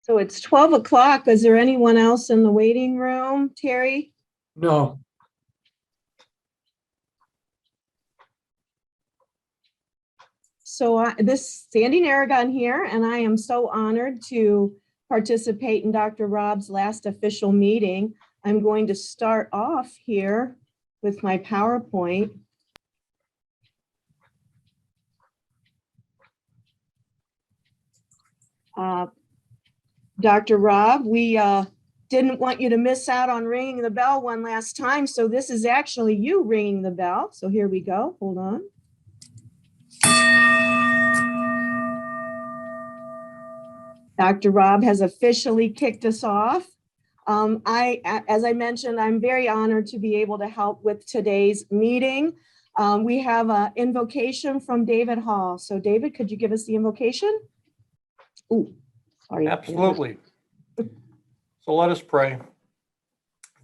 So it's 12 o'clock. Is there anyone else in the waiting room, Terry? No. So this is Sandy Aragon here, and I am so honored to participate in Dr. Rob's last official meeting. I'm going to start off here with my PowerPoint. Dr. Rob, we didn't want you to miss out on ringing the bell one last time, so this is actually you ringing the bell. So here we go. Hold on. Dr. Rob has officially kicked us off. As I mentioned, I'm very honored to be able to help with today's meeting. We have an invocation from David Hall. So David, could you give us the invocation? Ooh, sorry. Absolutely. So let us pray.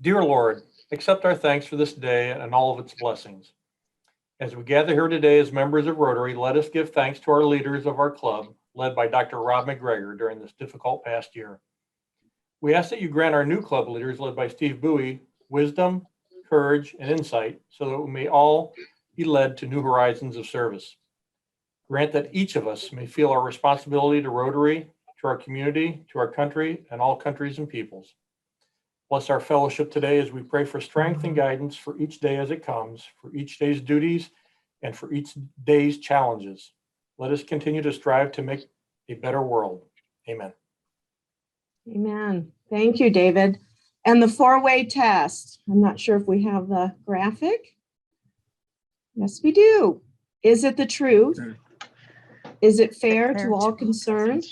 Dear Lord, accept our thanks for this day and all of its blessings. As we gather here today as members of Rotary, let us give thanks to our leaders of our club, led by Dr. Rob McGregor during this difficult past year. We ask that you grant our new club leaders, led by Steve Bowie, wisdom, courage, and insight so that we may all be led to new horizons of service. Grant that each of us may feel our responsibility to Rotary, to our community, to our country, and all countries and peoples. Bless our fellowship today as we pray for strength and guidance for each day as it comes, for each day's duties, and for each day's challenges. Let us continue to strive to make a better world. Amen. Amen. Thank you, David. And the four-way test. I'm not sure if we have the graphic. Yes, we do. Is it the truth? Is it fair to all concerned?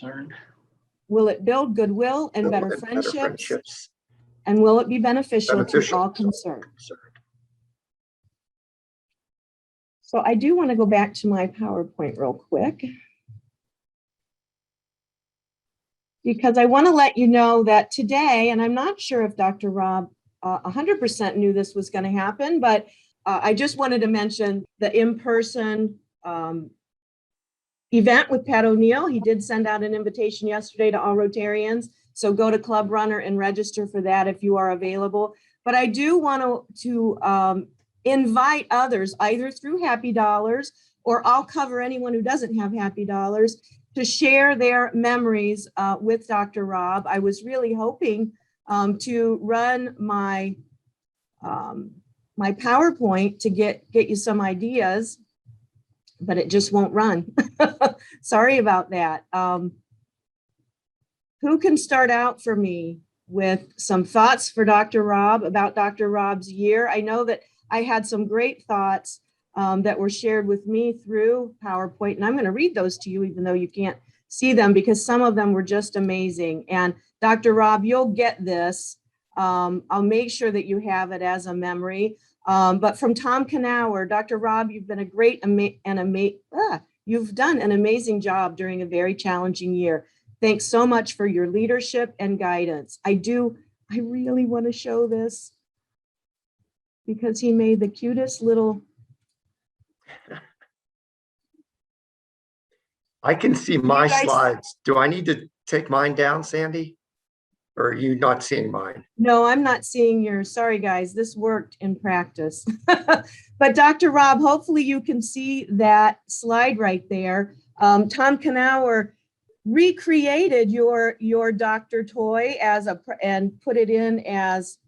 Will it build goodwill and better friendships? And will it be beneficial to all concerned? So I do want to go back to my PowerPoint real quick, because I want to let you know that today, and I'm not sure if Dr. Rob 100% knew this was going to happen, but I just wanted to mention the in-person event with Pat O'Neill. He did send out an invitation yesterday to all Rotarians. So go to Club Runner and register for that if you are available. But I do want to invite others, either through Happy Dollars, or I'll cover anyone who doesn't have Happy Dollars, to share their memories with Dr. Rob. I was really hoping to run my my PowerPoint to get you some ideas, but it just won't run. Sorry about that. Who can start out for me with some thoughts for Dr. Rob about Dr. Rob's year? I know that I had some great thoughts that were shared with me through PowerPoint, and I'm going to read those to you, even though you can't see them, because some of them were just amazing. And Dr. Rob, you'll get this. I'll make sure that you have it as a memory. But from Tom Knauer, Dr. Rob, you've been a great you've done an amazing job during a very challenging year. Thanks so much for your leadership and guidance. I really want to show this because he made the cutest little. I can see my slides. Do I need to take mine down, Sandy? Or are you not seeing mine? No, I'm not seeing yours. Sorry, guys. This worked in practice. But Dr. Rob, hopefully you can see that slide right there. Tom Knauer recreated your Dr. Toy and put it in as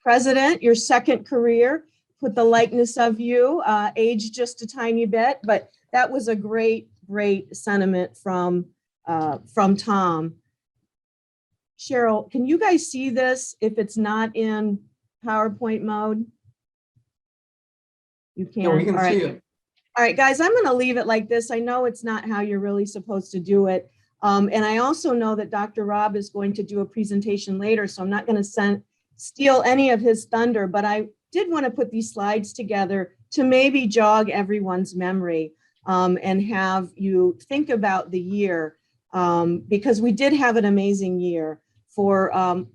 president, your second career, put the likeness of you, aged just a tiny bit, but that was a great sentiment from Tom. Cheryl, can you guys see this if it's not in PowerPoint mode? You can. Yeah, we can All right. see it. All right, guys, I'm going to leave it like this. I know it's not how you're really supposed to do it. And I also know that Dr. Rob is going to do a presentation later, so I'm not going to steal any of his thunder, but I did want to put these slides together to maybe jog everyone's memory and have you think about the year, because we did have an amazing year. For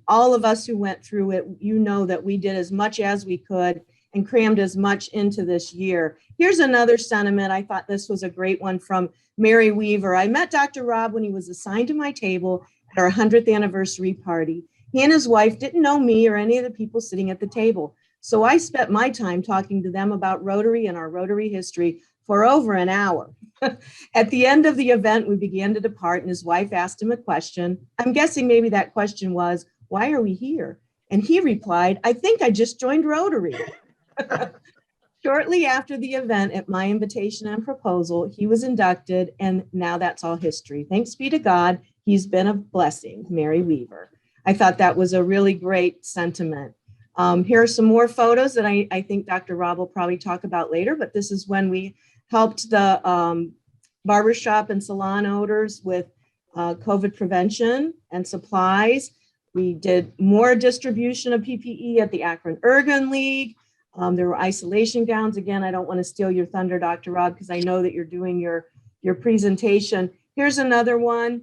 all of us who went through it, you know that we did as much as we could, and crammed as much into this year. Here's another sentiment. I thought this was a great one from Mary Weaver. I met Dr. Rob when he was assigned to my table at our 100th anniversary party. He and his wife didn't know me or any of the people sitting at the table. So I spent my time talking to them about Rotary and our Rotary history for over an hour. At the end of the event, we began to depart and his wife asked him a question. I'm guessing maybe that question was, why are we here? And he replied, I think I just joined Rotary. Shortly after the event, at my invitation and proposal, he was inducted, and now that's all history. Thanks be to God, he's been a blessing, Mary Weaver. I thought that was a really great sentiment. Here are some more photos that I think Dr. Rob will probably talk about later, but this is when we helped the barbershop and salon owners with COVID prevention and supplies. We did more distribution of PPE at the Akron Ergon League. There were isolation gowns. Again, I don't want to steal your thunder, Dr. Rob, because I know that you're doing your presentation. Here's another one.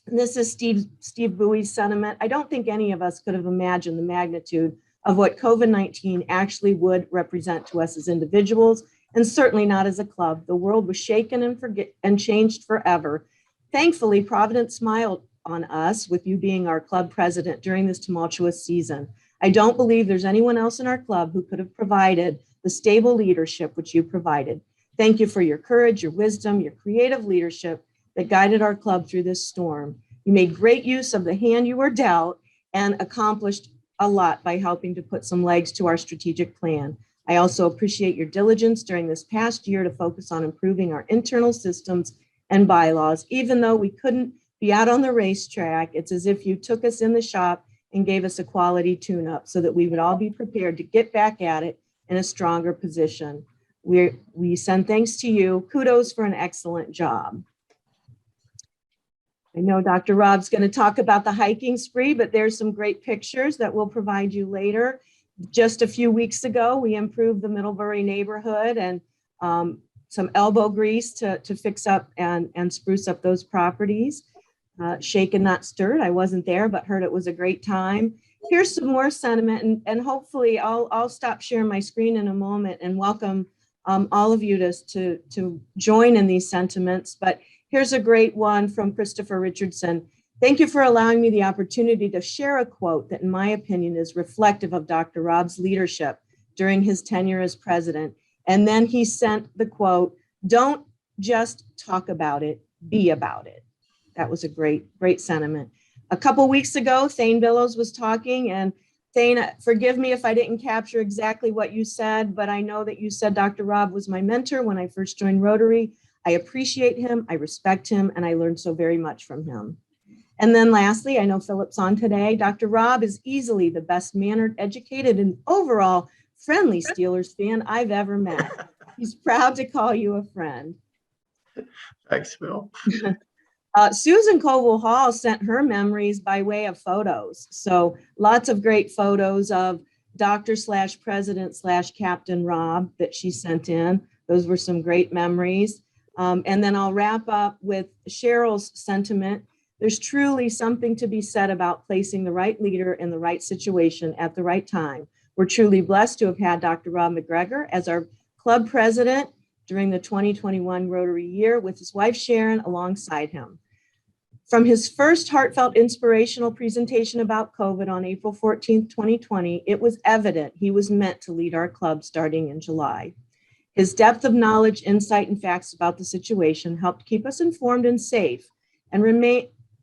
And this is Steve Bowie's sentiment. I don't think any of us could have imagined the magnitude of what COVID-19 actually would represent to us as individuals, and certainly not as a club. The world was shaken and changed forever. Thankfully, Providence smiled on us with you being our club president during this tumultuous season. I don't believe there's anyone else in our club who could have provided the stable leadership which you provided. Thank you for your courage, your wisdom, your creative leadership that guided our club through this storm. You made great use of the hand you were dealt and accomplished a lot by helping to put some legs to our strategic plan. I also appreciate your diligence during this past year to focus on improving our internal systems and bylaws. Even though we couldn't be out on the racetrack, it's as if you took us in the shop and gave us a quality tune-up so that we would all be prepared to get back at it in a stronger position. We send thanks to you. Kudos for an excellent job. I know Dr. Rob's going to talk about the hiking spree, but there's some great pictures that we'll provide you later. Just a few weeks ago, we improved the Middlebury neighborhood and some elbow grease to fix up and spruce up those properties. Shaken, not stirred. I wasn't there, but heard it was a great time. Here's some more sentiment, and hopefully I'll stop sharing my screen in a moment and welcome all of you to join in these sentiments. But here's a great one from Christopher Richardson. Thank you for allowing me the opportunity to share a quote that, in my opinion, is reflective of Dr. Rob's leadership during his tenure as president. And then he sent the quote, "Don't just talk about it, be about it." That was a great sentiment. A couple weeks ago, Thane Billows was talking, and Thane, forgive me if I didn't capture exactly what you said, but I know that you said Dr. Rob was my mentor when I first joined Rotary. I appreciate him, I respect him, and I learned so very much from him. And then lastly, I know Philip's on today. Dr. Rob is easily the best mannered, educated, and overall friendly Steelers fan I've ever met. He's proud to call you a friend. Thanks, Phil. Susan Coble Hall sent her memories by way of photos. So lots of great photos of Dr./President/Captain Rob that she sent in. Those were some great memories. And then I'll wrap up with Cheryl's sentiment. There's truly something to be said about placing the right leader in the right situation at the right time. We're truly blessed to have had Dr. Rob McGregor as our club president during the 2021 Rotary year with his wife Sharon alongside him. From his first heartfelt inspirational presentation about COVID on April 14th, 2020, it was evident he was meant to lead our club starting in July. His depth of knowledge, insight, and facts about the situation helped keep us informed and safe, and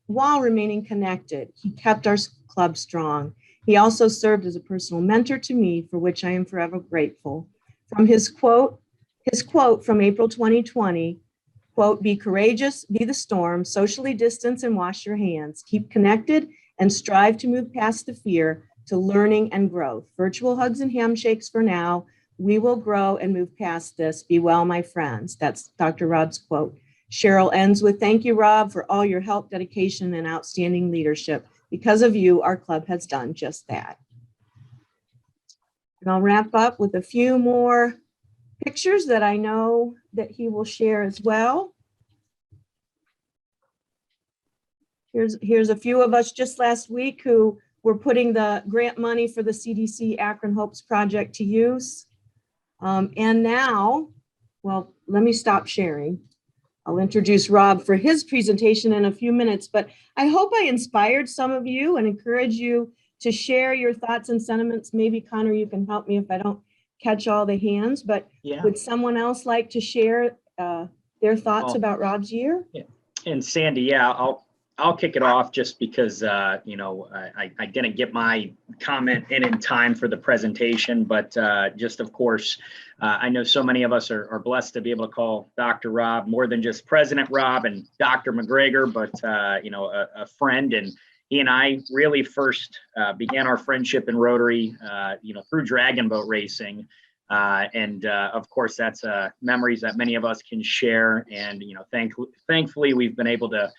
while remaining connected, he kept our club strong. He also served as a personal mentor to me, for which I am forever grateful. From his quote from April 2020, quote, "Be courageous, be the storm, socially distance and wash your hands, keep connected and strive to move past the fear to learning and growth. Virtual hugs and handshakes for now. We will grow and move past this. Be well, my friends." That's Dr. Rob's quote. Cheryl ends with, "Thank you, Rob, for all your help, dedication, and outstanding leadership. Because of you, our club has done just that." And I'll wrap up with a few more pictures that I know that he will share as well. Here's a few of us just last week who were putting the grant money for the CDC Akron Hopes project to use. And now, well, let me stop sharing. I'll introduce Rob for his presentation in a few minutes, but I hope I inspired some of you and encourage you to share your thoughts and sentiments. Maybe Connor, you can help me if I don't catch all the hands, but Yeah. would someone else like to share their thoughts about Rob's year? Yeah. And Sandy, yeah, I'll kick it off just because you know, I didn't get my comment in time for the presentation, but just of course, I know so many of us are blessed to be able to call Dr. Rob more than just President Rob and Dr. McGregor, but you know, a friend. And he and I really first began our friendship in Rotary, you know, through dragon boat racing. And of course, that's memories that many of us can share. And, you know, thankfully, we've been able to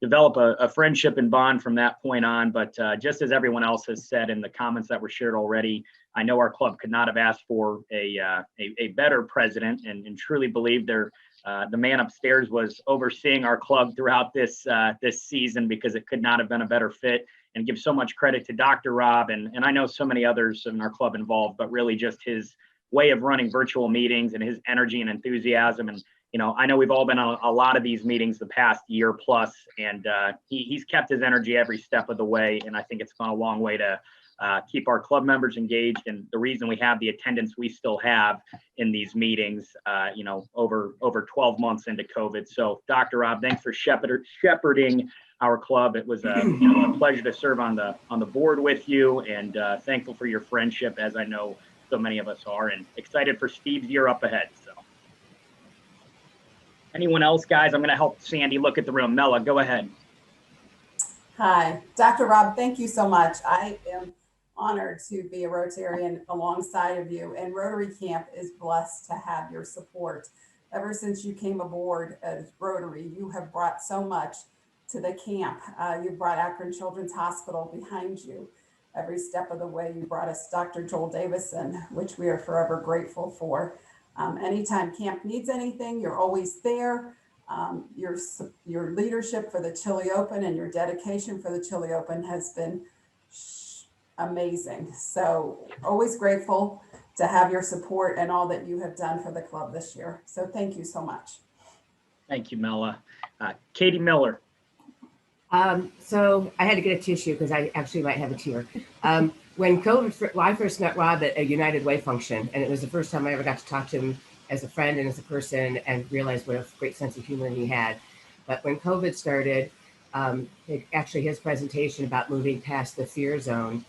develop a friendship and bond from that point on. But just as everyone else has said in the comments that were shared already, I know our club could not have asked for a better president, and truly believe the man upstairs was overseeing our club throughout this season, because it could not have been a better fit. And give so much credit to Dr. Rob, and I know so many others in our club involved, but really just his way of running virtual meetings and his energy and enthusiasm. And, you know, I know we've all been on a lot of these meetings the past year plus, and he's kept his energy every step of the way. And I think it's gone a long way to keep our club members engaged. And the reason we have the attendance we still have in these meetings, you know, over 12 months into COVID. So Dr. Rob, thanks for shepherding our club. It was a pleasure to serve on the board with you, and thankful for your friendship, as I know so many of us are, and excited for Steve's year up ahead. So anyone else, guys? I'm going to help Sandy look at the room. Mela, go ahead. Hi, Dr. Rob, thank you so much. I am honored to be a Rotarian alongside of you, and Rotary Camp is blessed to have your support. Ever since you came aboard as Rotary, you have brought so much to the camp. You brought Akron Children's Hospital behind you. Every step of the way, you brought us Dr. Joel Davison, which we are forever grateful for. Anytime camp needs anything, you're always there. Your leadership for the Chili Open and your dedication for the Chili Open has been amazing. So always grateful to have your support and all that you have done for the club this year. So thank you so much. Thank you, Mela. Katie Miller. So I had to get a tissue because I actually might have a tear. When I first met Rob at a United Way function, and it was the first time I ever got to talk to him as a friend and as a person, and realized what a great sense of humor he had. But when COVID started, actually his presentation about moving past the fear zone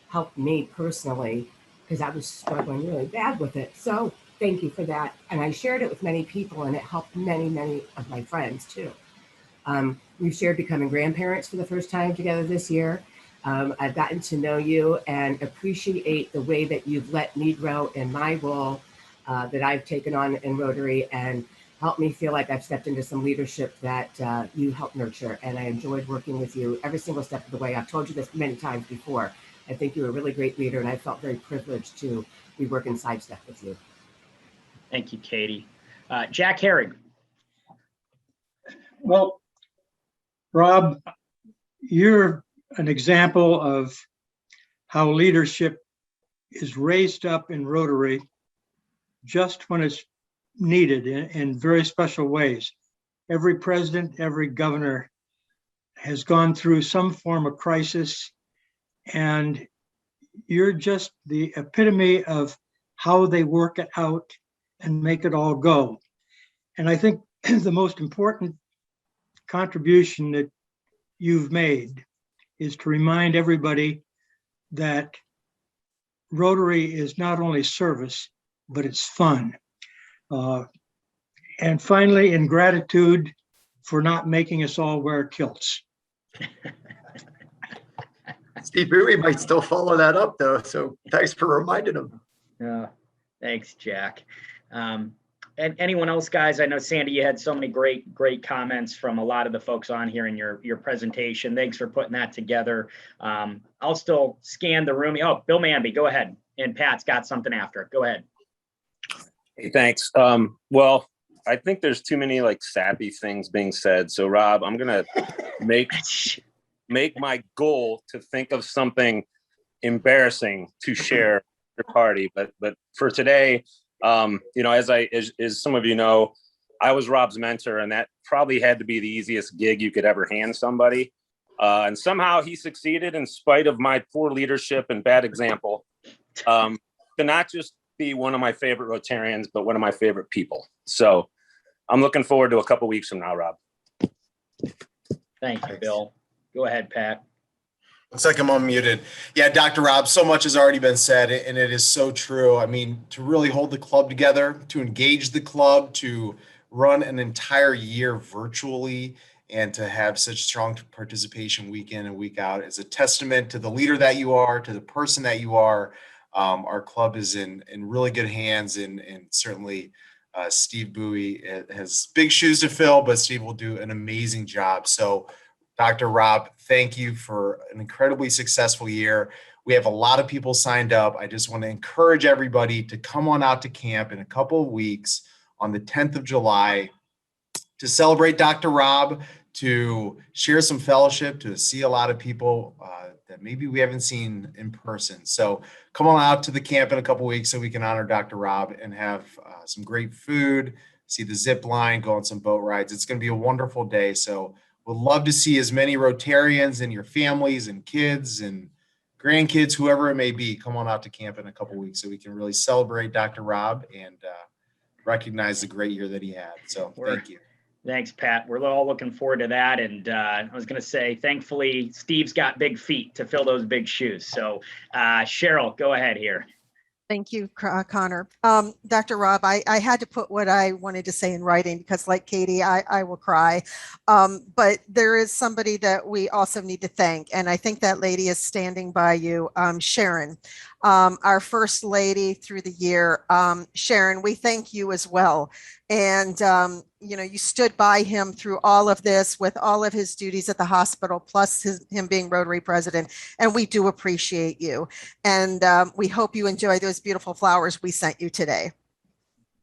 helped me personally, because I was struggling really bad with it. So thank you for that. And I shared it with many people, and it helped many, many of my friends too. We've shared becoming grandparents for the first time together this year. I've gotten to know you and appreciate the way that you've let me grow in my role that I've taken on in Rotary, and helped me feel like I've stepped into some leadership that you helped nurture. And I enjoyed working with you every single step of the way. I've told you this many times before. I think you're a really great leader, and I felt very privileged to be working sidestep with you. Thank you, Katie. Jack Herring. Well, Rob, you're an example of how leadership is raised up in Rotary just when it's needed in very special ways. Every president, every governor has gone through some form of crisis, and you're just the epitome of how they work it out and make it all go. And I think the most important contribution that you've made is to remind everybody that Rotary is not only service, but it's fun. And finally, in gratitude for not making us all wear kilts. Steve Bowie might still follow that up though. So thanks for reminding him. Yeah, thanks, Jack. And anyone else, guys? I know, Sandy, you had so many great comments from a lot of the folks on here in your presentation. Thanks for putting that together. I'll still scan the room. Oh, Bill Manby, go ahead. And Pat's got something after. Go ahead. Hey, thanks. Well, I think there's too many like sappy things being said. So Rob, I'm gonna make my goal to think of something embarrassing to share your party. But for today, As some of you know, I was Rob's mentor, and that probably had to be the easiest gig you could ever hand somebody. And somehow he succeeded in spite of my poor leadership and bad example, to not just be one of my favorite Rotarians, but one of my favorite people. So I'm looking forward to a couple weeks from now, Rob. Thank you, Bill. Go ahead, Pat. Looks like I'm unmuted. Yeah, Dr. Rob, so much has already been said, and it is so true. I mean, to really hold the club together, to engage the club, to run an entire year virtually, and to have such strong participation week in and week out is a testament to the leader that you are, to the person that you are. Our club is in really good hands, and certainly Steve Bowie has big shoes to fill, but Steve will do an amazing job. So Dr. Rob, thank you for an incredibly successful year. We have a lot of people signed up. I just want to encourage everybody to come on out to camp in a couple of weeks on the 10th of July to celebrate Dr. Rob, to share some fellowship, to see a lot of people that maybe we haven't seen in person. So come on out to the camp in a couple of weeks so we can honor Dr. Rob and have some great food, see the zip line, go on some boat rides. It's going to be a wonderful day. So would love to see as many Rotarians and your families and kids and grandkids, whoever it may be, come on out to camp in a couple of weeks so we can really celebrate Dr. Rob and recognize the great year that he had. So thank you. Thanks, Pat. We're all looking forward to that. And I was going to say, thankfully, Steve's got big feet to fill those big shoes. So Cheryl, go ahead here. Thank you, Connor. Dr. Rob, I had to put what I wanted to say in writing because like Katie, I will cry. But there is somebody that we also need to thank. And I think that lady is standing by you, Sharon, our first lady through the year. Sharon, we thank you as well. And, you stood by him through all of this with all of his duties at the hospital, plus him being Rotary president. And we do appreciate you. And we hope you enjoy those beautiful flowers we sent you today.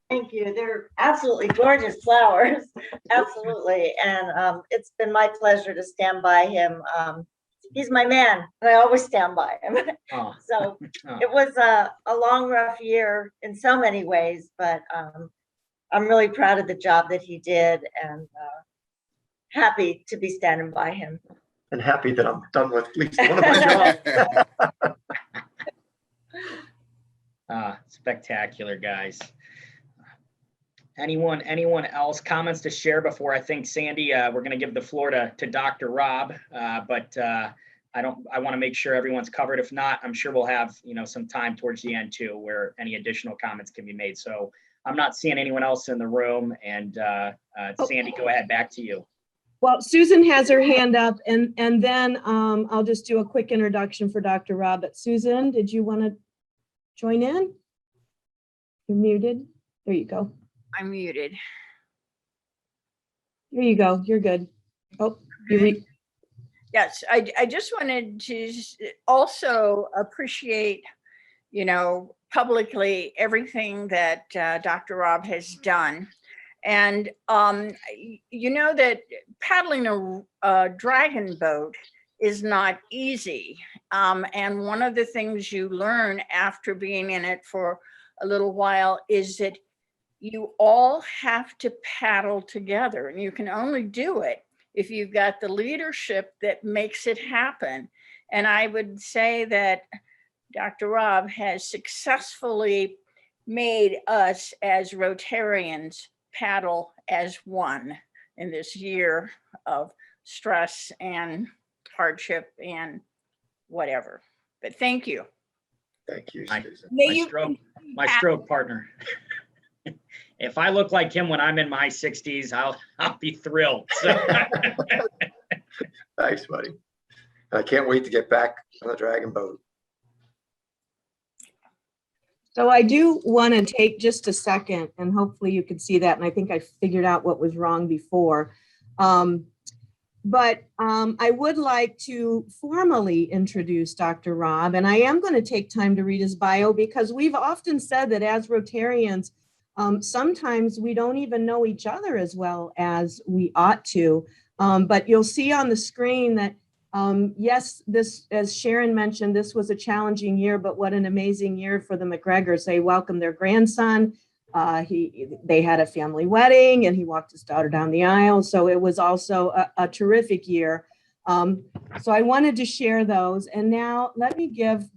Thank you. They're absolutely gorgeous flowers. Absolutely. And it's been my pleasure to stand by him. He's my man, and I always stand by him. Oh. So it was a long, rough year in so many ways, but I'm really proud of the job that he did and happy to be standing by him. And happy that I'm done with at least one of my jobs. Spectacular, guys. Anyone else comments to share before I think Sandy, we're going to give the floor to Dr. Rob, but I want to make sure everyone's covered. If not, I'm sure we'll have, some time towards the end too, where any additional comments can be made. So I'm not seeing anyone else in the room, and Sandy, go ahead, back to you. Well, Susan has her hand up, and then I'll just do a quick introduction for Dr. Rob. But Susan, did you want to join in? You're muted. There you go. I'm muted. There you go. You're good. Oh, yes, I just wanted to also appreciate, publicly everything that Dr. Rob has done. And that paddling a dragon boat is not easy. And one of the things you learn after being in it for a little while is that you all have to paddle together, and you can only do it if you've got the leadership that makes it happen. And I would say that Dr. Rob has successfully made us as Rotarians paddle as one in this year of stress and hardship and whatever. But thank you. Thank you, Susan. My stroke partner. If I look like him when I'm in my 60s, I'll be thrilled. So. Thanks, buddy. I can't wait to get back on the dragon boat. So I do want to take just a second, and hopefully you can see that. And I think I figured out what was wrong before. But I would like to formally introduce Dr. Rob, and I am going to take time to read his bio because we've often said that as Rotarians, sometimes we don't even know each other as well as we ought to. But you'll see on the screen that, yes, this, as Sharon mentioned, this was a challenging year, but what an amazing year for the McGregors. They welcomed their grandson They had a family wedding and he walked his daughter down the aisle. So it was also a terrific year. So I wanted to share those. And now let me give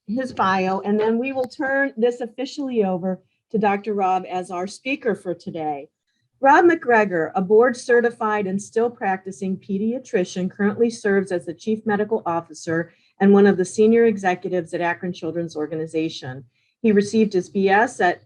his bio, and then we will turn this officially over to Dr. Rob as our speaker for today. Rob McGregor, a board certified and still practicing pediatrician, currently serves as the chief medical officer and one of the senior executives at Akron Children's Organization. He received his BS at,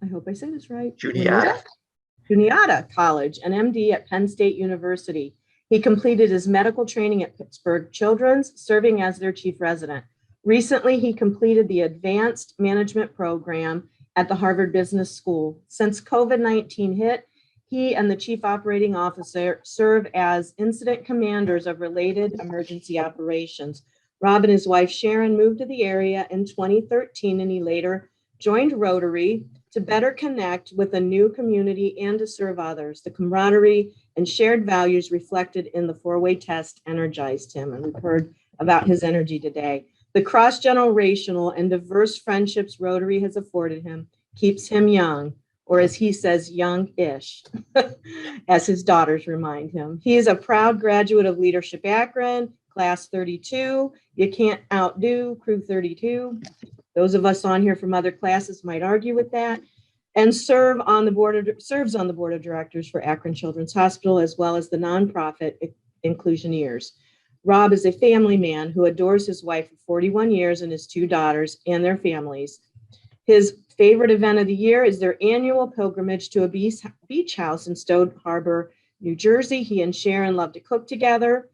I hope I say this right, Juniata College, and MD at Penn State University. He completed his medical training at Pittsburgh Children's, serving as their chief resident. Recently, he completed the advanced management program at the Harvard Business School. Since COVID-19 hit, he and the chief operating officer serve as incident commanders of related emergency operations. Rob and his wife Sharon moved to the area in 2013, and he later joined Rotary to better connect with a new community and to serve others. The camaraderie and shared values reflected in the four-way test energized him, and we've heard about his energy today. The cross-generational and diverse friendships Rotary has afforded him keeps him young, or as he says, young-ish, as his daughters remind him. He is a proud graduate of Leadership Akron, class 32. You can't outdo crew 32. Those of us on here from other classes might argue with that. And serves on the board of directors for Akron Children's Hospital, as well as the nonprofit Inclusioneers. Rob is a family man who adores his wife of 41 years and his two daughters and their families. His favorite event of the year is their annual pilgrimage to a beach house in Stone Harbor, New Jersey. He and Sharon love to cook together.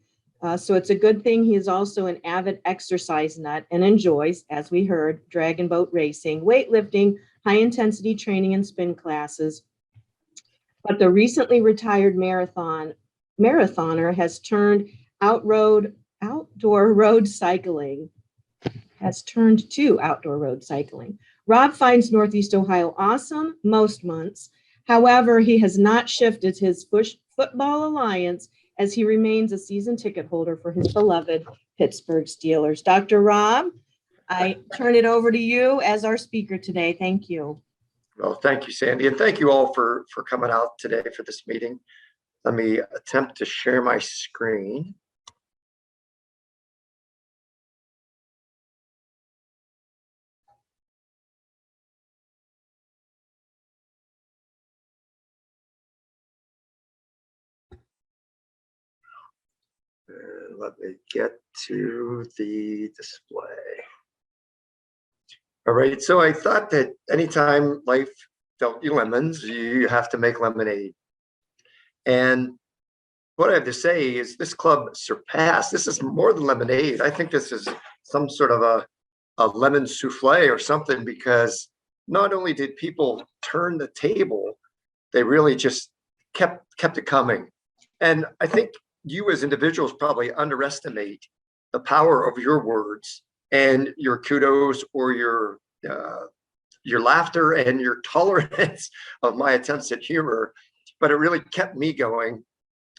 So it's a good thing he is also an avid exercise nut and enjoys, as we heard, dragon boat racing, weightlifting, high intensity training, and spin classes. But the recently retired marathoner has turned to outdoor road cycling. Rob finds Northeast Ohio awesome most months. However, he has not shifted his football alliance as he remains a season ticket holder for his beloved Pittsburgh Steelers. Dr. Rob, I turn it over to you as our speaker today. Thank you. Well, thank you, Sandy, and thank you all for coming out today for this meeting. Let me attempt to share my screen. Let me get to the display. All right, so I thought that anytime life dealt you lemons, you have to make lemonade. And what I have to say is this club surpassed, this is more than lemonade. I think this is some sort of a lemon souffle or something, because not only did people turn the table, they really just kept it coming. And I think you as individuals probably underestimate the power of your words and your kudos or your laughter and your tolerance of my attempts at humor, but it really kept me going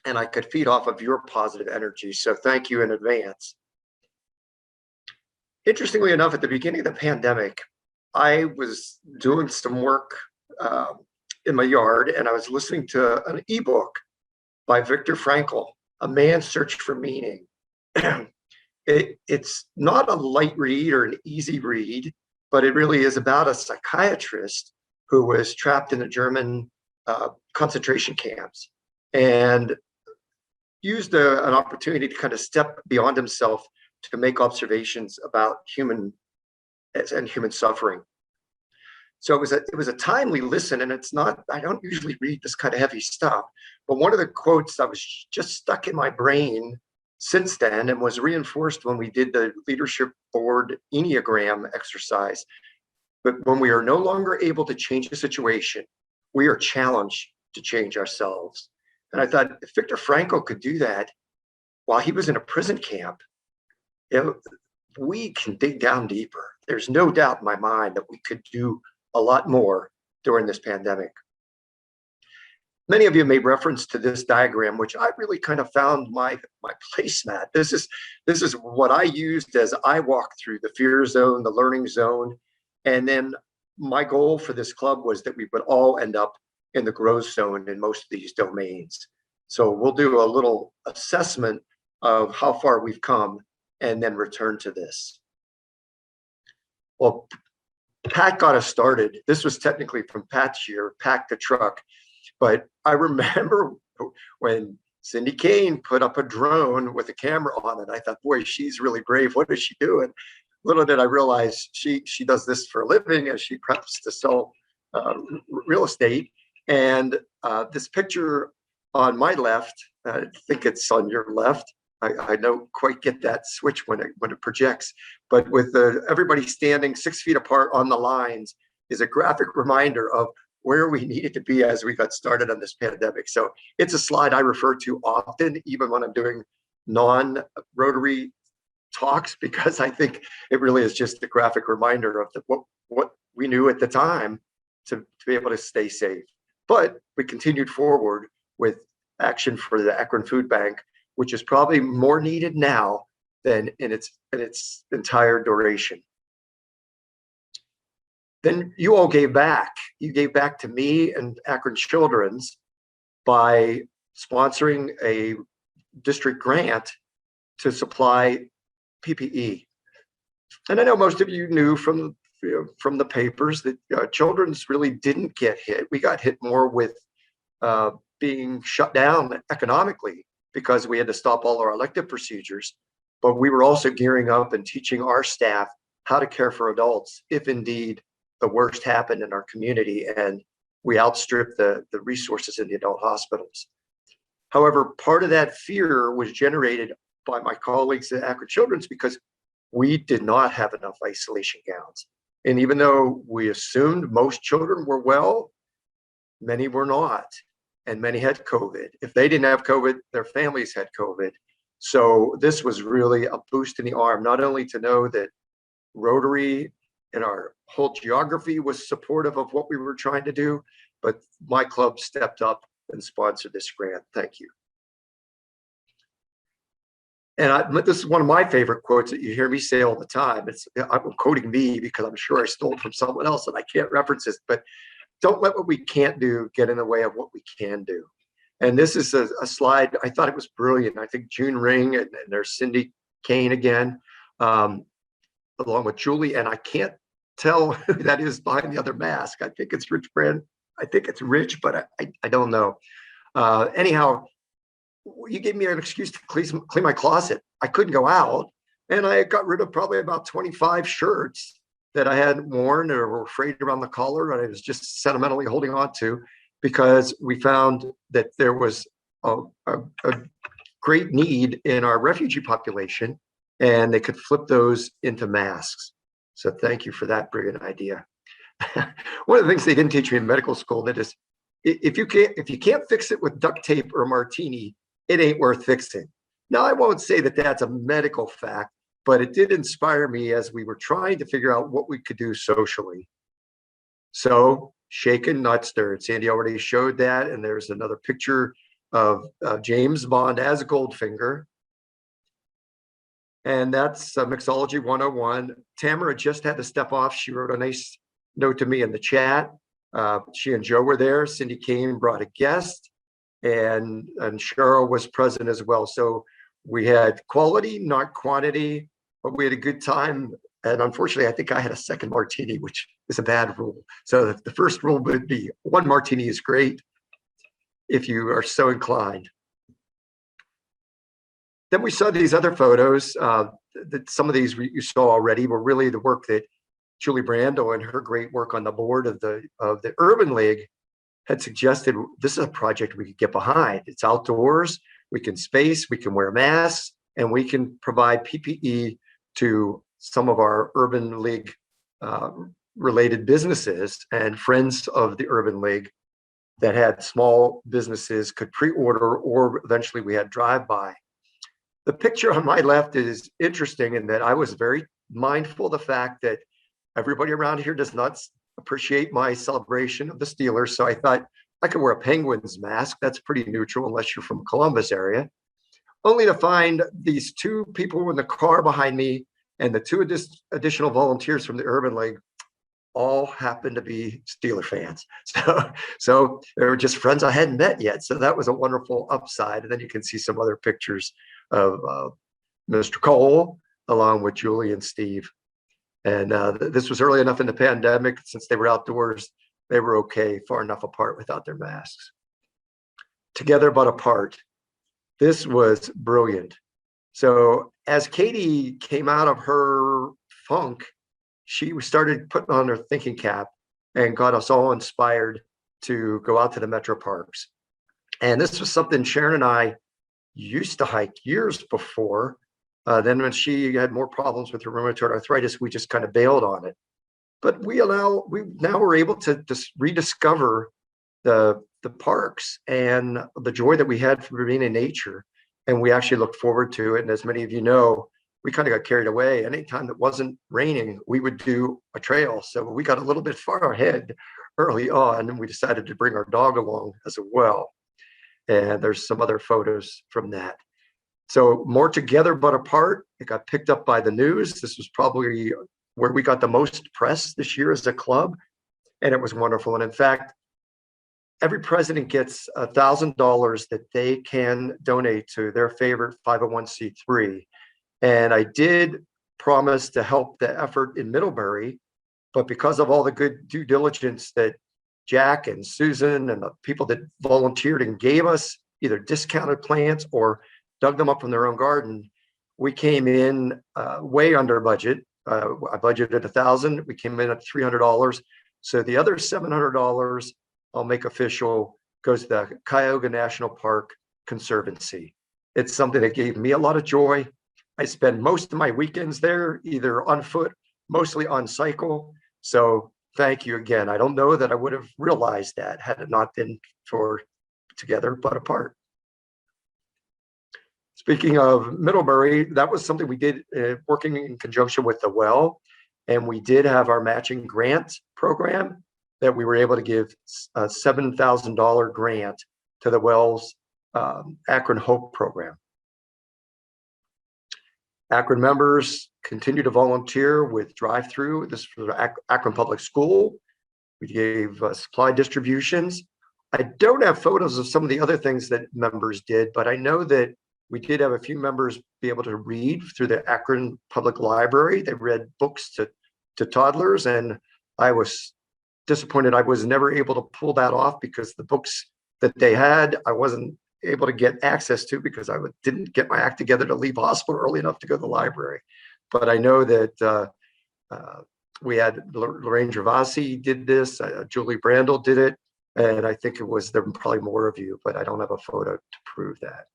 and I could feed off of your positive energy. So thank you in advance. Interestingly enough, at the beginning of the pandemic, I was doing some work in my yard and I was listening to an ebook by Victor Frankl, A Man's Search for Meaning. It's not a light read or an easy read, but it really is about a psychiatrist who was trapped in the German concentration camps and used an opportunity to kind of step beyond himself to make observations about human suffering. So it was a timely listen, and it's not, I don't usually read this kind of heavy stuff, but one of the quotes that was just stuck in my brain since then and was reinforced when we did the leadership board Enneagram exercise. But when we are no longer able to change the situation, we are challenged to change ourselves. And I thought if Victor Frankl could do that while he was in a prison camp, we can dig down deeper. There's no doubt in my mind that we could do a lot more during this pandemic. Many of you made reference to this diagram, which I really kind of found my placemat. This is what I used as I walked through the fear zone, the learning zone, and then my goal for this club was that we would all end up in the growth zone in most of these domains. So we'll do a little assessment of how far we've come and then return to this. Well, Pat got us started. This was technically from Pat's year, Pack the Truck. But I remember when Cindy Kane put up a drone with a camera on it. I thought, boy, she's really brave. What is she doing? Little did I realize she does this for a living as she preps to sell real estate. And this picture on my left, I think it's on your left. I don't quite get that switch when it projects, but with everybody standing 6 feet apart on the lines is a graphic reminder of where we needed to be as we got started on this pandemic. So it's a slide I refer to often, even when I'm doing non-Rotary talks, because I think it really is just a graphic reminder of what we knew at the time to be able to stay safe. But we continued forward with action for the Akron Food Bank, which is probably more needed now than in its entire duration. Then you all gave back. You gave back to me and Akron Children's by sponsoring a district grant to supply PPE. And I know most of you knew from the papers that Children's really didn't get hit. We got hit more with being shut down economically because we had to stop all our elective procedures. But we were also gearing up and teaching our staff how to care for adults if indeed the worst happened in our community and we outstripped the resources in the adult hospitals. However, part of that fear was generated by my colleagues at Akron Children's because we did not have enough isolation gowns. And even though we assumed most children were well, many were not, and many had COVID. If they didn't have COVID, their families had COVID. So this was really a boost in the arm, not only to know that Rotary and our whole geography was supportive of what we were trying to do, but my club stepped up and sponsored this grant. Thank you. And this is one of my favorite quotes that you hear me say all the time. I'm quoting me because I'm sure I stole it from someone else and I can't reference this, but don't let what we can't do get in the way of what we can do. And this is a slide, I thought it was brilliant. I think June Ring and there's Cindy Kane again, along with Julie, and I can't tell who that is behind the other mask. I think it's Rich Brand. I think it's Rich, but I don't know. Anyhow, you gave me an excuse to clean my closet. I couldn't go out, and I got rid of probably about 25 shirts that I hadn't worn or were frayed around the collar, and I was just sentimentally holding on to because we found that there was a great need in our refugee population, and they could flip those into masks. So thank you for that brilliant idea. One of the things they didn't teach me in medical school that is, if you can't fix it with duct tape or a martini, it ain't worth fixing. Now, I won't say that that's a medical fact, but it did inspire me as we were trying to figure out what we could do socially. So shaken, not stirred. Sandy already showed that, and there's another picture of James Bond as Goldfinger. And that's Mixology 101. Tamara just had to step off. She wrote a nice note to me in the chat. She and Joe were there. Cindy Kane brought a guest, and Cheryl was present as well. So we had quality, not quantity, but we had a good time. And unfortunately, I think I had a second martini, which is a bad rule. So the first rule would be one martini is great if you are so inclined. Then we saw these other photos. That some of these you saw already were really the work that Julie Brando and her great work on the board of the Urban League had suggested. This is a project we could get behind. It's outdoors, we can space, we can wear masks, and we can provide PPE to some of our Urban League related businesses, and friends of the Urban League that had small businesses could pre-order, or eventually we had drive-by. The picture on my left is interesting in that I was very mindful of the fact that everybody around here does not appreciate my celebration of the Steelers. So I thought I could wear a Penguins mask. That's pretty neutral unless you're from Columbus area. Only to find these two people in the car behind me and the two additional volunteers from the Urban League all happened to be Steeler fans. So they were just friends I hadn't met yet. So that was a wonderful upside. And then you can see some other pictures of Mr. Cole along with Julie and Steve. And this was early enough in the pandemic, since they were outdoors, they were okay, far enough apart without their masks. Together but apart. This was brilliant. So as Katie came out of her funk, she started putting on her thinking cap and got us all inspired to go out to the metro parks. And this was something Sharon and I used to hike years before. Then when she had more problems with her rheumatoid arthritis, we just kind of bailed on it. But we now were able to just rediscover the parks and the joy that we had from being in nature. And we actually looked forward to it. And as many of you know, we kind of got carried away. Anytime it wasn't raining, we would do a trail. So we got a little bit far ahead early on, and we decided to bring our dog along as well. And there's some other photos from that. So more together but apart. It got picked up by the news. This was probably where we got the most press this year as a club, and it was wonderful. And in fact, every president gets $1,000 that they can donate to their favorite 501c3. And I did promise to help the effort in Middlebury, but because of all the good due diligence that Jack and Susan and the people that volunteered and gave us either discounted plants or dug them up from their own garden, we came in way under budget. I budgeted $1,000. We came in at $300. So the other $700 I'll make official goes to the Cuyahoga National Park Conservancy. It's something that gave me a lot of joy. I spend most of my weekends there, either on foot, mostly on cycle. So thank you again. I don't know that I would have realized that had it not been for Together but Apart. Speaking of Middlebury, that was something we did working in conjunction with the Well. And we did have our matching grant program that we were able to give a $7,000 grant to the Well's Akron Hope program. Akron members continue to volunteer with drive-through. This is for Akron Public School. We gave supply distributions. I don't have photos of some of the other things that members did, but I know that we did have a few members be able to read through the Akron Public Library. They read books to toddlers, and I was disappointed I was never able to pull that off because the books that they had, I wasn't able to get access to because I didn't get my act together to leave hospital early enough to go to the library. But I know that we had Lorraine Gervasi did this, Julie Brandel did it, and I think there were probably more of you, but I don't have a photo to prove that.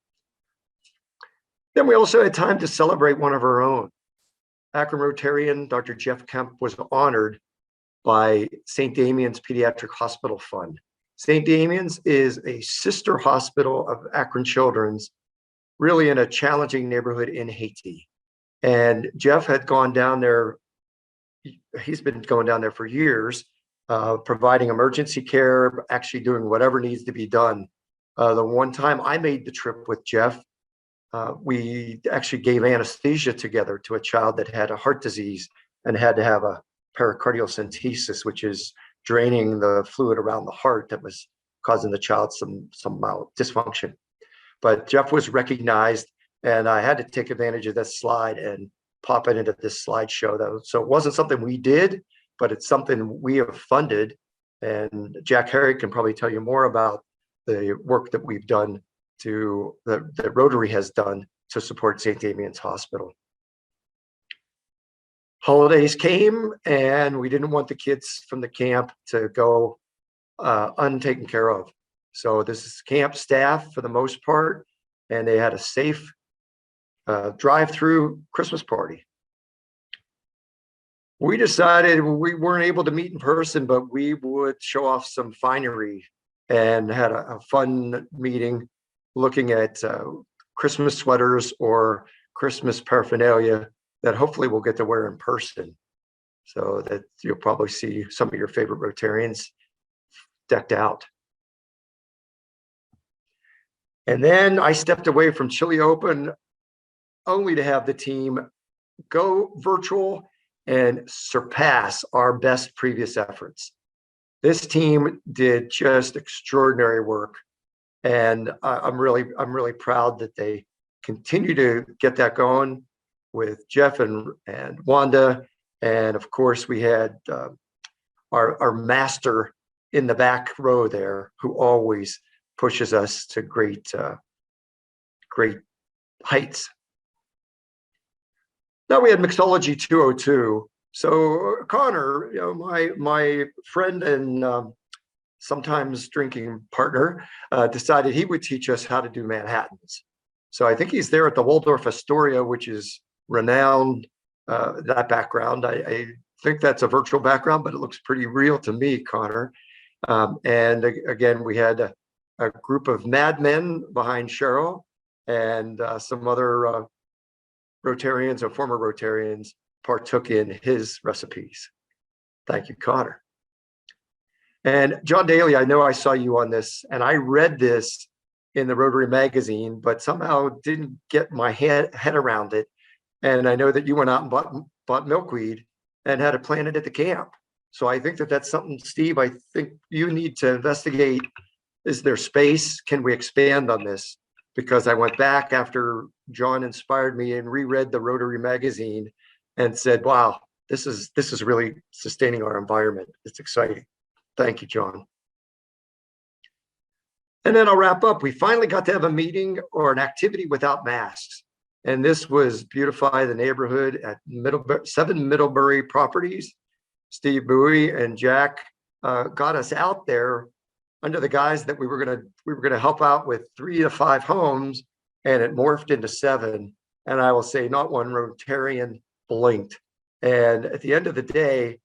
Then we also had time to celebrate one of our own. Akron Rotarian Dr. Jeff Kemp was honored by St. Damian's Pediatric Hospital Fund. St. Damian's is a sister hospital of Akron Children's, really in a challenging neighborhood in Haiti. And Jeff had gone down there, he's been going down there for years, providing emergency care, actually doing whatever needs to be done. The one time I made the trip with Jeff, we actually gave anesthesia together to a child that had a heart disease and had to have a pericardial centesis, which is draining the fluid around the heart that was causing the child some dysfunction. But Jeff was recognized, and I had to take advantage of this slide and pop it into this slideshow. So it wasn't something we did, but it's something we have funded. And Jack Herrick can probably tell you more about the work that we've done that Rotary has done to support St. Damian's Hospital. Holidays came, and we didn't want the kids from the camp to go untaken care of. So this is camp staff for the most part, and they had a safe drive-through Christmas party. We decided we weren't able to meet in person, but we would show off some finery, and had a fun meeting looking at Christmas sweaters or Christmas paraphernalia that hopefully we'll get to wear in person, so that you'll probably see some of your favorite Rotarians decked out. And then I stepped away from Chili Open only to have the team go virtual and surpass our best previous efforts. This team did just extraordinary work, and I'm really proud that they continue to get that going with Jeff and Wanda, and of course we had our master in the back row there, who always pushes us to great heights. Now we had Mixology 202. So Connor, my friend and sometimes drinking partner, decided he would teach us how to do Manhattans. So I think he's there at the Waldorf Astoria, which is renowned, that background. I think that's a virtual background, but it looks pretty real to me, Connor. And again, we had a group of madmen behind Cheryl and some other Rotarians or former Rotarians partook in his recipes. Thank you, Connor. And John Daly, I know I saw you on this, and I read this in the Rotary magazine, but somehow didn't get my head around it. And I know that you went out and bought milkweed and had it planted at the camp. So I think that that's something, Steve, I think you need to investigate. Is there space? Can we expand on this? Because I went back after John inspired me and reread the Rotary magazine and said, wow, this is really sustaining our environment. It's exciting. Thank you, John. And then I'll wrap up. We finally got to have a meeting or an activity without masks. And this was Beautify the Neighborhood at 7 Middlebury Properties. Steve Bowie and Jack got us out there under the guise that we were gonna help out with 3 to 5 homes, and it morphed into 7. And I will say, not one Rotarian blinked. And at the end of the day,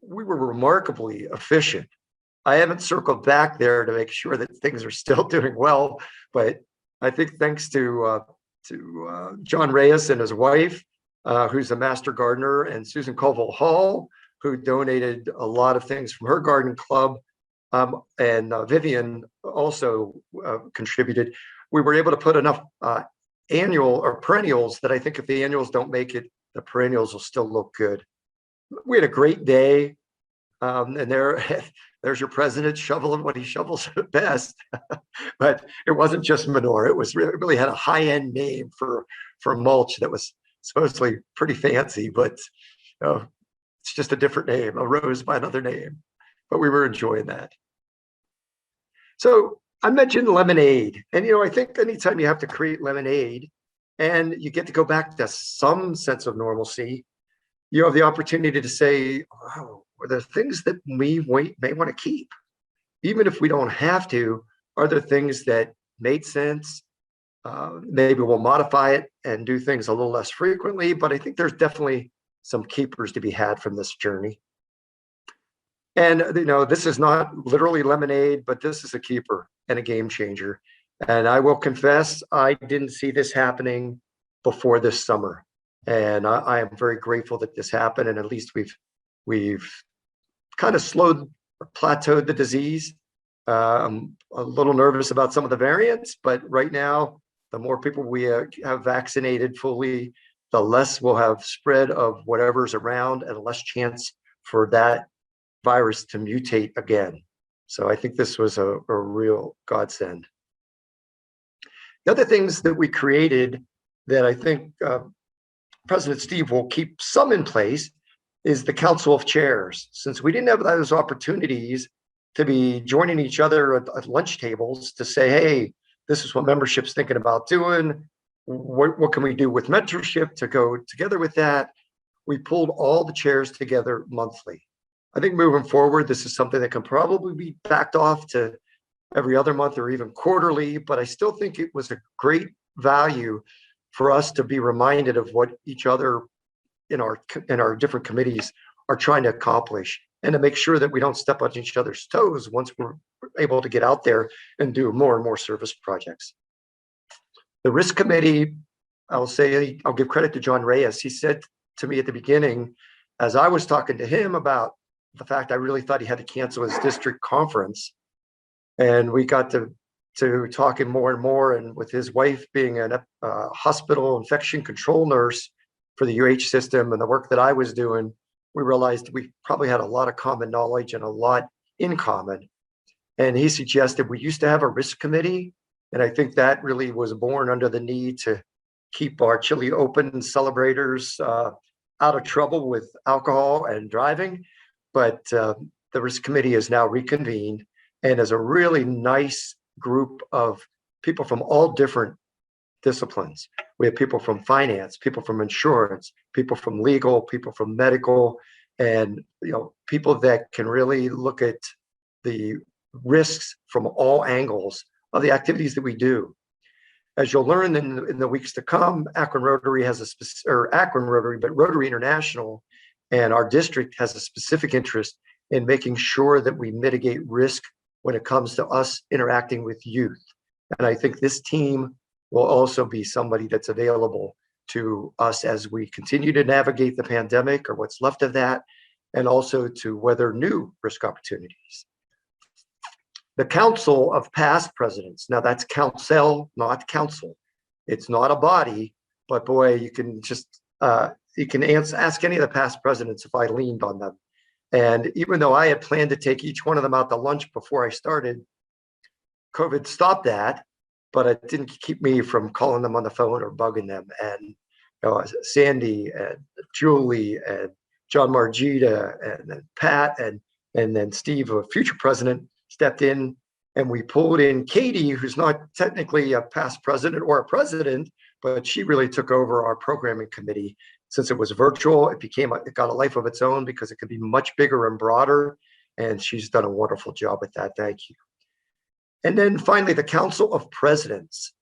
we were remarkably efficient. I haven't circled back there to make sure that things are still doing well, but I think thanks to John Reyes and his wife, who's a master gardener, and Susan Colville Hall, who donated a lot of things from her garden club, and Vivian also contributed. We were able to put enough annual or perennials that I think if the annuals don't make it, the perennials will still look good. We had a great day, and there's your president shoveling what he shovels best. But it wasn't just manure. It really had a high-end name for mulch that was supposedly pretty fancy, but it's just a different name, a rose by another name. But we were enjoying that. So I mentioned lemonade, and I think anytime you have to create lemonade and you get to go back to some sense of normalcy, you have the opportunity to say, wow, are there things that we may want to keep? Even if we don't have to, are there things that made sense? Maybe we'll modify it and do things a little less frequently, but I think there's definitely some keepers to be had from this journey. And this is not literally lemonade, but this is a keeper and a game changer. And I will confess, I didn't see this happening before this summer. And I am very grateful that this happened. And at least we've kind of slowed or plateaued the disease. I'm a little nervous about some of the variants, but right now, the more people we have vaccinated fully, the less we'll have spread of whatever's around and less chance for that virus to mutate again. So I think this was a real godsend. The other things that we created that I think President Steve will keep some in place is the Council of Chairs. Since we didn't have those opportunities to be joining each other at lunch tables to say, hey, this is what membership's thinking about doing. What can we do with mentorship to go together with that? We pulled all the chairs together monthly. I think moving forward, this is something that can probably be backed off to every other month or even quarterly, but I still think it was a great value for us to be reminded of what each other in our different committees are trying to accomplish, and to make sure that we don't step on each other's toes once we're able to get out there and do more and more service projects. The risk committee, I'll give credit to John Reyes. He said to me at the beginning, as I was talking to him about the fact I really thought he had to cancel his district conference, and we got to talking more and more, and with his wife being a hospital infection control nurse, for the UH system and the work that I was doing, we realized we probably had a lot of common knowledge and a lot in common. And he suggested we used to have a risk committee. And I think that really was born under the need to keep our Chili Open celebrators out of trouble with alcohol and driving. But the risk committee is now reconvened and is a really nice group of people from all different disciplines. We have people from finance, people from insurance, people from legal, people from medical, and people that can really look at the risks from all angles of the activities that we do. As you'll learn in the weeks to come, Akron Rotary has Akron Rotary, but Rotary International and our district has a specific interest in making sure that we mitigate risk when it comes to us interacting with youth. And I think this team will also be somebody that's available to us as we continue to navigate the pandemic or what's left of that, and also to weather new risk opportunities. The Council of Past Presidents. Now that's council, not council. It's not a body, but boy, you can just, you can ask any of the past presidents if I leaned on them. And even though I had planned to take each one of them out to lunch before I started, COVID stopped that, but it didn't keep me from calling them on the phone or bugging them. And Sandy and Julie and John Margita and then Pat and then Steve, a future president, stepped in, and we pulled in Katie, who's not technically a past president or a president, but she really took over our programming committee. Since it was virtual, it got a life of its own because it could be much bigger and broader. And she's done a wonderful job with that. Thank you. And then finally, the Council of Presidents.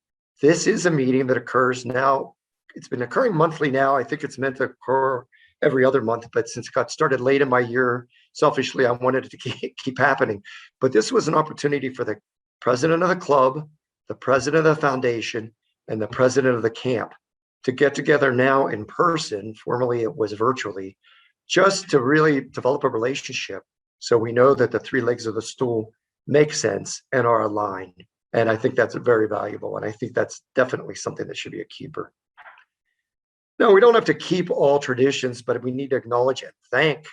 This is a meeting that occurs now. It's been occurring monthly now. I think it's meant to occur every other month, but since it got started late in my year, selfishly, I wanted it to keep happening. But this was an opportunity for the president of the club, the president of the foundation, and the president of the camp to get together now in person. Formerly, it was virtually, just to really develop a relationship. So we know that the three legs of the stool make sense and are aligned. And I think that's very valuable. And I think that's definitely something that should be a keeper. No, we don't have to keep all traditions, but we need to acknowledge and thank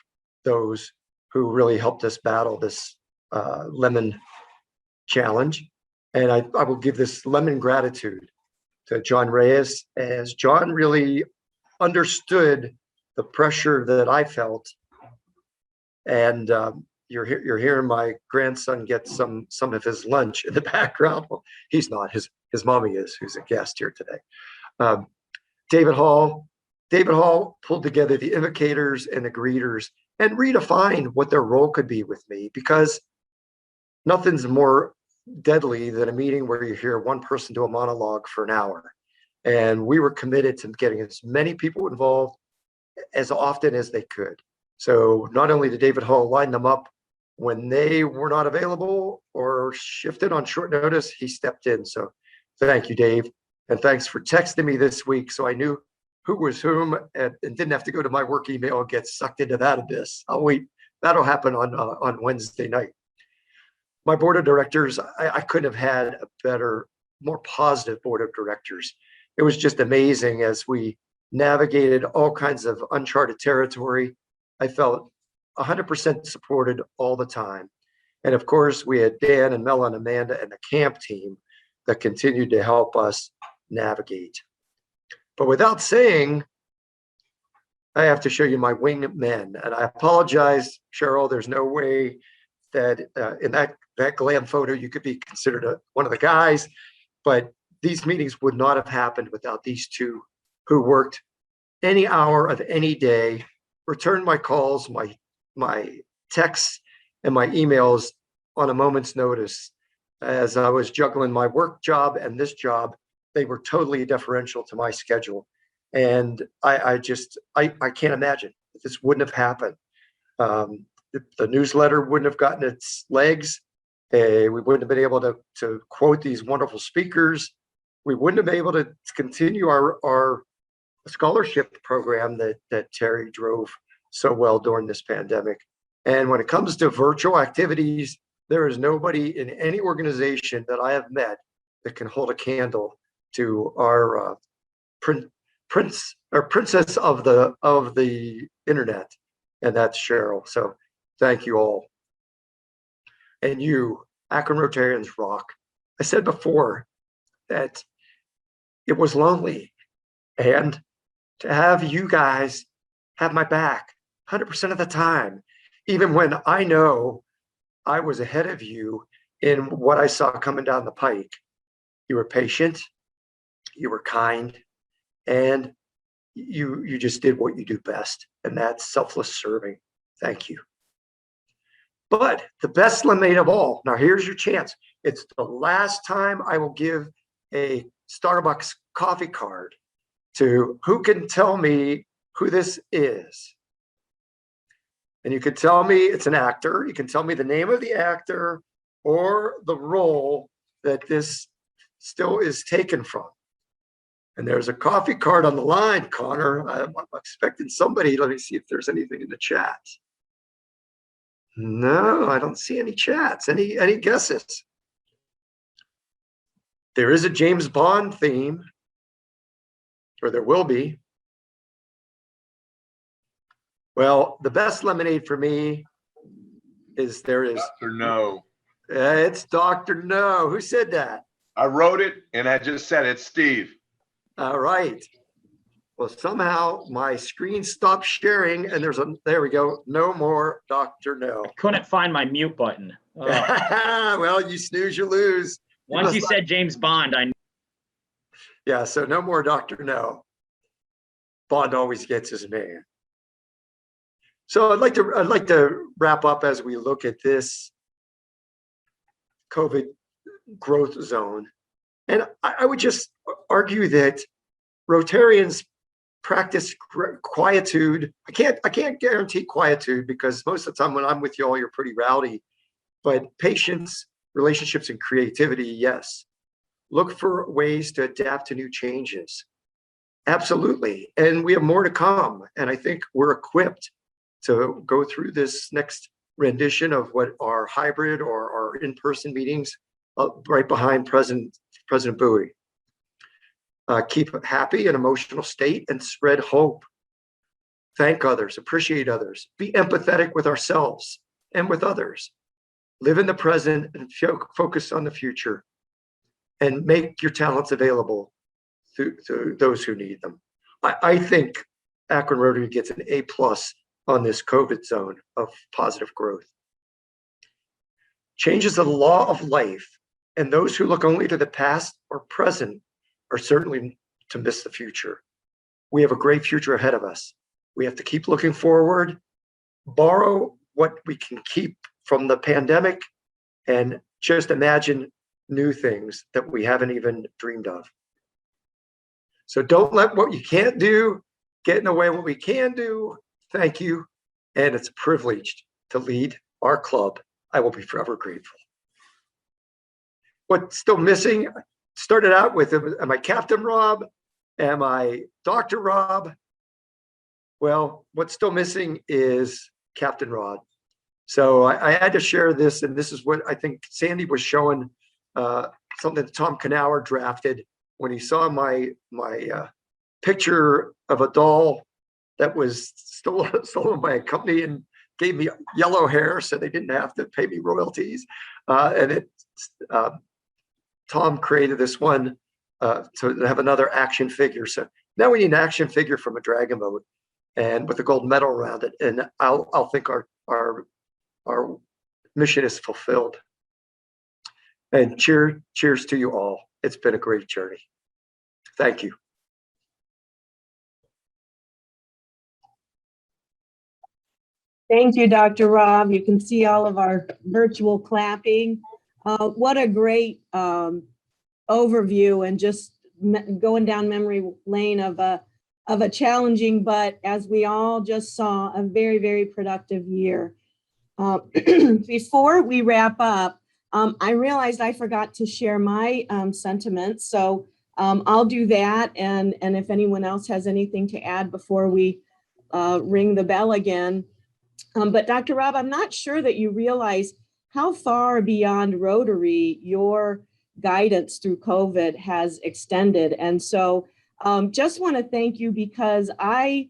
those who really helped us battle this lemon challenge. And I will give this lemon gratitude to John Reyes, as John really understood the pressure that I felt. And you're hearing my grandson get some of his lunch in the background. Well, he's not, his mommy is, who's a guest here today. David Hall pulled together the invocators and the greeters and redefined what their role could be with me, because nothing's more deadly than a meeting where you hear one person do a monologue for an hour. And we were committed to getting as many people involved as often as they could. So not only did David Hall line them up when they were not available or shifted on short notice, he stepped in. So thank you, Dave. And thanks for texting me this week so I knew who was whom and didn't have to go to my work email and get sucked into that abyss. I'll wait. That'll happen on Wednesday night. My board of directors, I couldn't have had a better, more positive board of directors. It was just amazing as we navigated all kinds of uncharted territory. I felt 100% supported all the time. And of course, we had Dan and Mel and Amanda and the camp team that continued to help us navigate. But without saying, I have to show you my wingmen. And I apologize, Cheryl, there's no way that in that glam photo you could be considered one of the guys, but these meetings would not have happened without these two who worked any hour of any day, returned my calls, my texts, and my emails on a moment's notice. As I was juggling my work job and this job, they were totally deferential to my schedule. And I can't imagine that this wouldn't have happened. The newsletter wouldn't have gotten its legs. We wouldn't have been able to quote these wonderful speakers. We wouldn't have been able to continue our scholarship program that Terry drove so well during this pandemic. And when it comes to virtual activities, there is nobody in any organization that I have met that can hold a candle to our prince or princess of the internet, and that's Cheryl. So thank you all. And you, Akron Rotarians rock. I said before that it was lonely, and to have you guys have my back 100% of the time, even when I know I was ahead of you in what I saw coming down the pike. You were patient, you were kind, and you just did what you do best, and that's selfless serving. Thank you. But the best lemonade of all, now here's your chance. It's the last time I will give a Starbucks coffee card to who can tell me who this is. And you can tell me it's an actor. You can tell me the name of the actor or the role that this still is taken from. And there's a coffee card on the line, Connor. I'm expecting somebody. Let me see if there's anything in the chat. No, I don't see any chats. Any guesses? There is a James Bond theme, or there will be. Well, the best lemonade for me is there is. Dr. No. It's Dr. No. Who said that? I wrote it and I just said it's Steve. All right. Well, somehow my screen stopped sharing and there we go. No more Dr. No. Couldn't find my mute button. Oh. Well, you snooze, you lose. Once you said James Bond, I. Yeah, so no more Dr. No. Bond always gets his man. So I'd like to wrap up as we look at this COVID growth zone. And I would just argue that Rotarians practice quietude. I can't guarantee quietude because most of the time when I'm with you all, you're pretty rowdy. But patience, relationships, and creativity, yes. Look for ways to adapt to new changes. Absolutely. And we have more to come. And I think we're equipped to go through this next rendition of what our hybrid or our in-person meetings right behind President Bowie. Keep a happy and emotional state and spread hope. Thank others, appreciate others, be empathetic with ourselves and with others. Live in the present and focus on the future, and make your talents available to those who need them. I think Akron Rotary gets an A+ on this COVID zone of positive growth. Change is the law of life, and those who look only to the past or present are certainly to miss the future. We have a great future ahead of us. We have to keep looking forward, borrow what we can keep from the pandemic, and just imagine new things that we haven't even dreamed of. So don't let what you can't do get in the way of what we can do. Thank you. And it's a privilege to lead our club. I will be forever grateful. What's still missing? Started out with, am I Captain Rob? Am I Dr. Rob? Well, what's still missing is Captain Rod. So I had to share this, and this is what I think Sandy was showing, something that Tom Knauer drafted when he saw my picture of a doll that was stolen by a company and gave me yellow hair, so they didn't have to pay me royalties. Tom created this one to have another action figure. So now we need an action figure from a dragon boat, and with a gold medal around it. And I'll think our mission is fulfilled. And cheers to you all. It's been a great journey. Thank you. Thank you, Dr. Rob. You can see all of our virtual clapping. What a great overview, and just going down memory lane of a challenging, but as we all just saw, a very, very productive year. Before we wrap up, I realized I forgot to share my sentiments, so I'll do that. And if anyone else has anything to add before we ring the bell again. But Dr. Rob, I'm not sure that you realize how far beyond Rotary your guidance through COVID has extended. And so Just want to thank you because I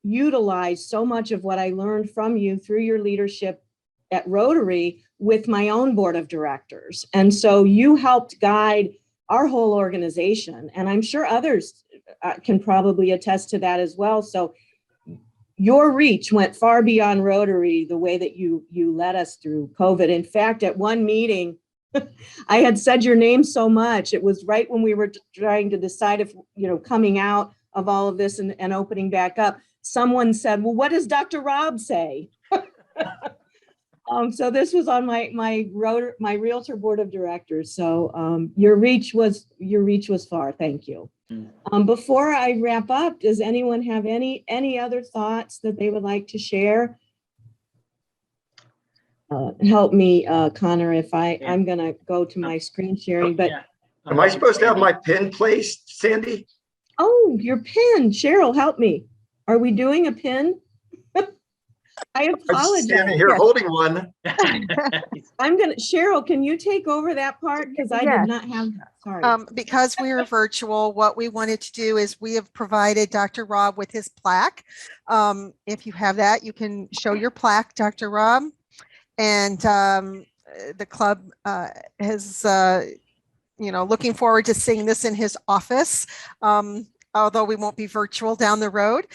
utilized so much of what I learned from you through your leadership at Rotary with my own board of directors. And so you helped guide our whole organization. And I'm sure others can probably attest to that as well. So your reach went far beyond Rotary, the way that you led us through COVID. In fact, at one meeting, I had said your name so much. It was right when we were trying to decide if, coming out of all of this and opening back up, someone said, well, what does Dr. Rob say? So this was on my realtor board of directors. So your reach was far. Thank you. Before I wrap up, does anyone have any other thoughts that they would like to share? Help me, Connor, if I'm gonna go to my screen sharing, but. Yeah. Am I supposed to have my pin placed, Sandy? Oh, your pin, Cheryl, help me. Are we doing a pin? I I'm apologize. standing here holding one. Cheryl, can you take over that part? Because I did not have, sorry. Because we are virtual, what we wanted to do is we have provided Dr. Rob with his plaque. If you have that, you can show your plaque, Dr. Rob. And the club has, looking forward to seeing this in his office. Although we won't be virtual down the road,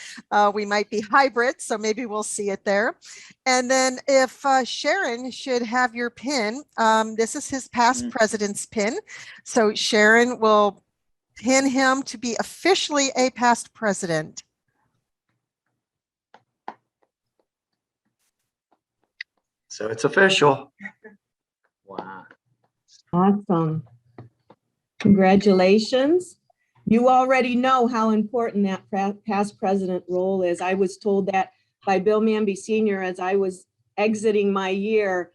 we might be hybrid, so maybe we'll see it there. And then if Sharon should have your pin, this is his past president's pin. So Sharon will pin him to be officially a past president. So it's official. Wow. Awesome. Congratulations. You already know how important that past president role is. I was told that by Bill Manby Sr. as I was exiting my year.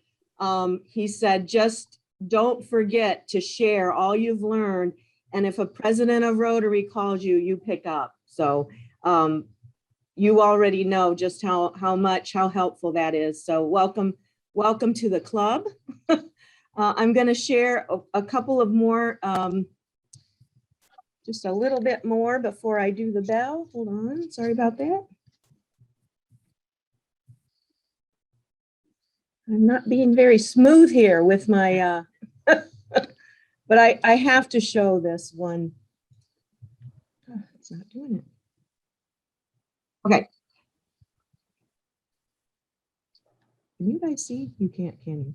He said, just don't forget to share all you've learned. And if a president of Rotary calls you, you pick up. So you already know just how helpful that is. So welcome to the club. I'm going to share a couple of more, just a little bit more before I do the bell. Hold on, sorry about that. I'm not being very smooth here with my, but I have to show this one. Oh, it's not doing it. Okay. Can you guys see? You can't, can you?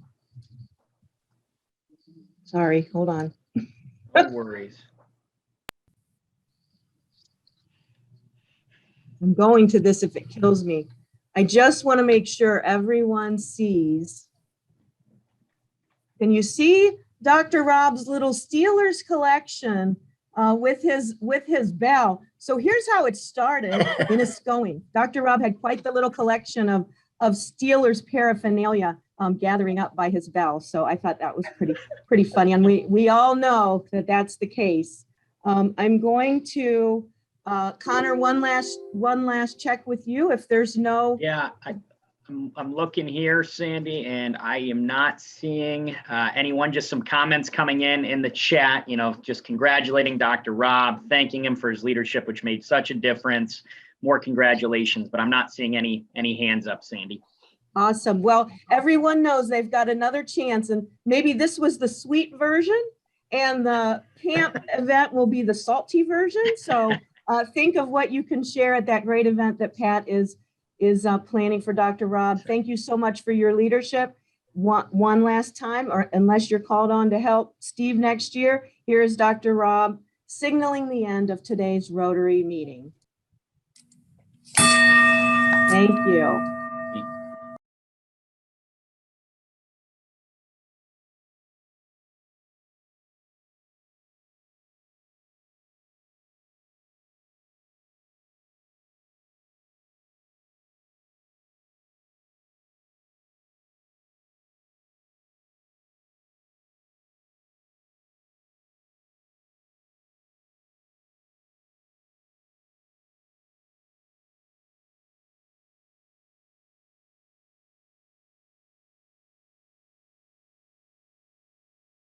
Sorry, hold on. No worries. I'm going to this if it kills me. I just want to make sure everyone sees. Can you see Dr. Rob's little Steelers collection with his bell? So here's how it started in Escone. Dr. Rob had quite the little collection of Steelers paraphernalia gathering up by his bell. So I thought that was pretty funny. And we all know that that's the case. I'm going to Connor, one last check with you. If there's no. Yeah, I'm looking here, Sandy, and I am not seeing anyone. Just some comments coming in the chat, just congratulating Dr. Rob, thanking him for his leadership, which made such a difference. More congratulations, but I'm not seeing any hands up, Sandy. Awesome. Well, everyone knows they've got another chance, and maybe this was the sweet version and the camp event will be the salty version. So think of what you can share at that great event that Pat is planning for Dr. Rob. Thank you so much for your leadership. One last time, or unless you're called on to help Steve next year, here is Dr. Rob signaling the end of today's Rotary meeting. Thank you.